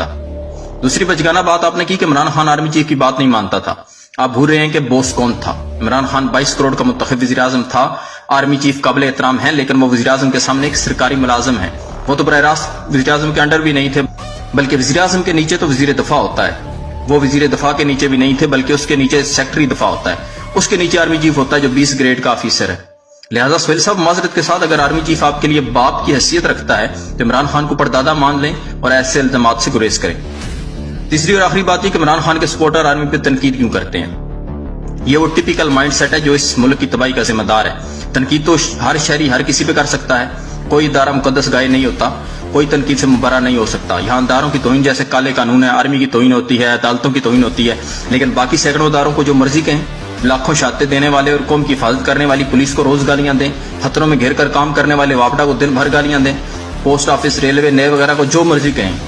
होता। दूसरी बचगाना बात आपने की कि इमरान खान आर्मी चीफ की बात नहीं मानता था। आप भूल रहे हैं कि बॉस कौन था। इमरान खान 22 करोड़ का मुंतखब वज़ीर आज़म था। आर्मी चीफ काबिल एहतराम है, लेकिन वो वज़ीर आज़म के सामने एक सरकारी मुलाजिम है। वो तो बराह रास्त वज़ीर आज़म के अंडर भी नहीं थे, बल्कि वज़ीर आज़म के नीचे तो वज़ीर दफा होता है। वो वज़ीर दफा के नीचे भी नहीं थे, बल्कि उसके नीचे सेक्रेटरी दफा होता है। उसके नीचे आर्मी चीफ होता है जो 20 ग्रेड का ऑफिसर है। लिहाजा सुहेल साहब, माजरत के साथ अगर आर्मी चीफ आपके लिए बाप की हैसियत रखता है तो इमरान खान को परदादा मान लें और ऐसे इल्जामात से गुरेज करें। तीसरी और आखिरी बात यह कि इमरान खान के सपोर्टर आर्मी पे तनकीद क्यों करते हैं। ये वो टिपिकल माइंड सेट है जो इस मुल्क की तबाही का जिम्मेदार है। तनकीद तो हर शहरी हर किसी पे कर सकता है, कोई इदारा मुकद्दस गाय नहीं होता, कोई तनकीद से मुबर्रा नहीं हो सकता। यहाँ इदारों की तौहीन जैसे काले कानून है, आर्मी की तौहीन होती है, अदालतों की तौहीन होती है, लेकिन बाकी सैकड़ों इदारों को जो मर्जी कहें, लाखों शहादतें देने वाले और कौम की हिफाजत करने वाली पुलिस को रोज गालियां दें, खतरों में घेर कर काम करने वाले वापडा को दिन भर गालियां दें, पोस्ट ऑफिस, रेलवे, नए वगैरह को जो मर्जी कहें।